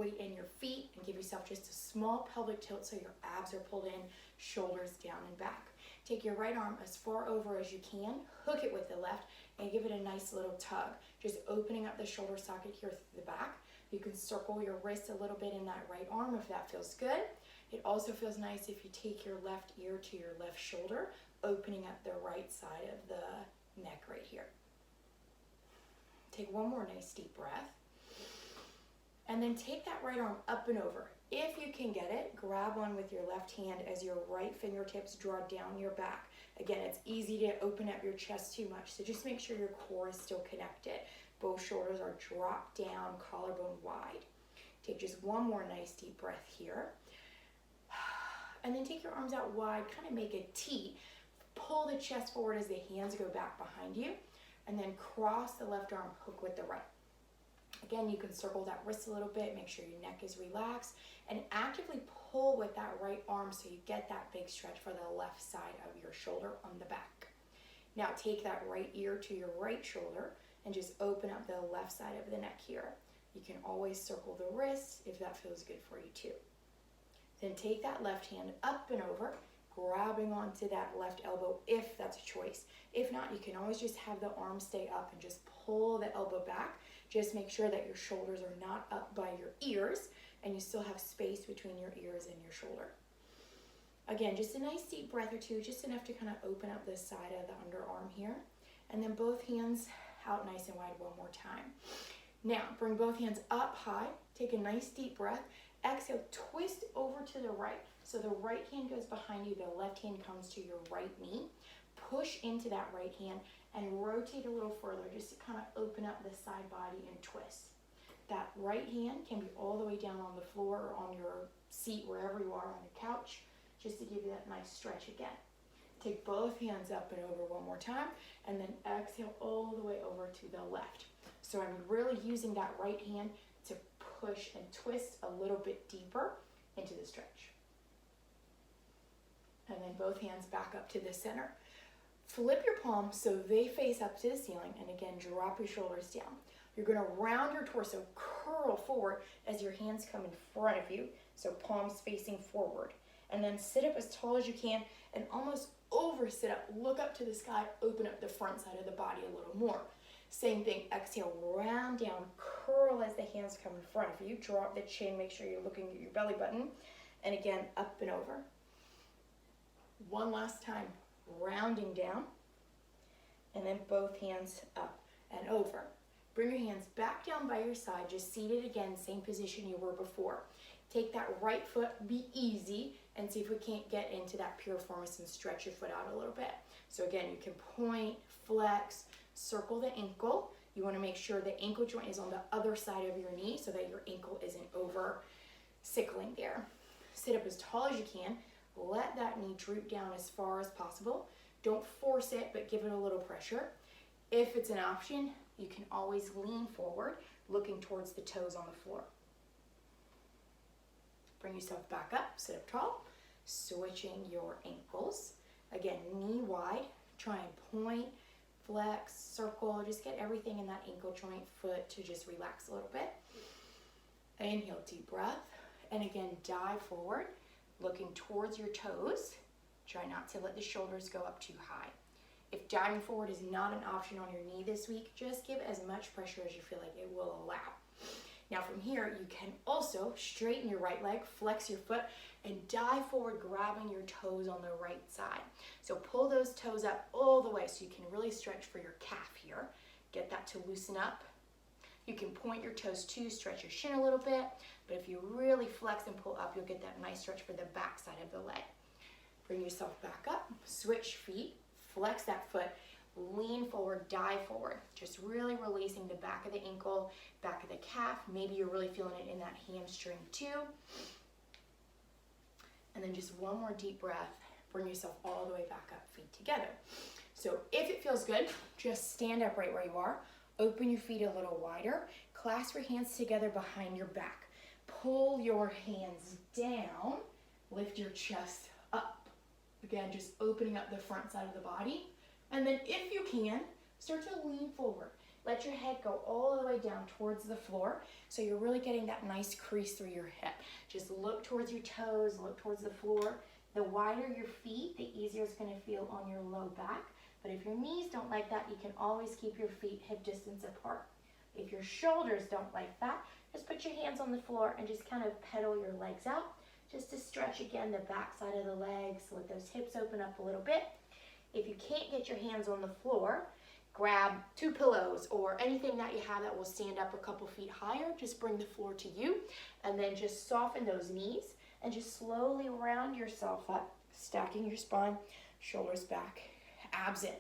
weight in your feet and give yourself just a small pelvic tilt so your abs are pulled in, shoulders down and back. Take your right arm as far over as you can, hook it with the left, and give it a nice little tug, just opening up the shoulder socket here through the back. You can circle your wrist a little bit in that right arm if that feels good. It also feels nice if you take your left ear to your left shoulder, opening up the right side of the neck right here. Take one more nice deep breath. And then take that right arm up and over. If you can get it, grab on with your left hand as your right fingertips draw down your back. Again, it's easy to open up your chest too much, so just make sure your core is still connected. Both shoulders are dropped down, collarbone wide. Take just one more nice deep breath here. And then take your arms out wide, kind of make a T. Pull the chest forward as the hands go back behind you, and then cross the left arm, hook with the right. Again, you can circle that wrist a little bit, make sure your neck is relaxed, and actively pull with that right arm so you get that big stretch for the left side of your shoulder on the back. Now take that right ear to your right shoulder and just open up the left side of the neck here. You can always circle the wrist if that feels good for you too. Then take that left hand up and over, grabbing onto that left elbow if that's a choice. If not, you can always just have the arm stay up and just pull the elbow back. Just make sure that your shoulders are not up by your ears and you still have space between your ears and your shoulder. Again, just a nice deep breath or two, just enough to kind of open up the side of the underarm here. And then both hands out nice and wide one more time. Now, bring both hands up high, take a nice deep breath. Exhale, twist over to the right. So the right hand goes behind you, the left hand comes to your right knee. Push into that right hand and rotate a little further just to kind of open up the side body and twist. That right hand can be all the way down on the floor or on your seat, wherever you are on your couch, just to give you that nice stretch again. Take both hands up and over one more time, and then exhale all the way over to the left. So I'm really using that right hand to push and twist a little bit deeper into the stretch. And then both hands back up to the center. Flip your palms so they face up to the ceiling, and again, drop your shoulders down. You're going to round your torso, curl forward as your hands come in front of you, so palms facing forward. And then sit up as tall as you can and almost over sit up, look up to the sky, open up the front side of the body a little more. Same thing, exhale, round down, curl as the hands come in front of you, drop the chin, make sure you're looking at your belly button, and again, up and over. One last time, rounding down, and then both hands up and over. Bring your hands back down by your side, just seated again, same position you were before. Take that right foot, be easy, and see if we can't get into that piriformis and stretch your foot out a little bit. So again, you can point, flex, circle the ankle. You want to make sure the ankle joint is on the other side of your knee so that your ankle isn't over sickling there. Sit up as tall as you can. Let that knee droop down as far as possible. Don't force it, but give it a little pressure. If it's an option, you can always lean forward, looking towards the toes on the floor. Bring yourself back up, sit up tall, switching your ankles. Again, knee wide, try and point, flex, circle, just get everything in that ankle joint, foot to just relax a little bit. Inhale, deep breath, and again, dive forward, looking towards your toes. Try not to let the shoulders go up too high. If diving forward is not an option on your knee this week, just give as much pressure as you feel like it will allow. Now from here, you can also straighten your right leg, flex your foot, and dive forward, grabbing your toes on the right side. So pull those toes up all the way so you can really stretch for your calf here. Get that to loosen up. You can point your toes too, stretch your shin a little bit, but if you really flex and pull up, you'll get that nice stretch for the back side of the leg. Bring yourself back up, switch feet, flex that foot, lean forward, dive forward. Just really releasing the back of the ankle, back of the calf. Maybe you're really feeling it in that hamstring too. And then just one more deep breath. Bring yourself all the way back up, feet together. So if it feels good, just stand up right where you are. Open your feet a little wider. Clasp your hands together behind your back. Pull your hands down. Lift your chest up. Again, just opening up the front side of the body. And then if you can, start to lean forward. Let your head go all the way down towards the floor, so you're really getting that nice crease through your hip. Just look towards your toes, look towards the floor. The wider your feet, the easier it's gonna feel on your low back. But if your knees don't like that, you can always keep your feet hip distance apart. If your shoulders don't like that, just put your hands on the floor and just kind of pedal your legs out, just to stretch again the back side of the legs, let those hips open up a little bit. If you can't get your hands on the floor, grab 2 pillows or anything that you have that will stand up a couple feet higher. Just bring the floor to you, and then just soften those knees and just slowly round yourself up, stacking your spine, shoulders back, abs in.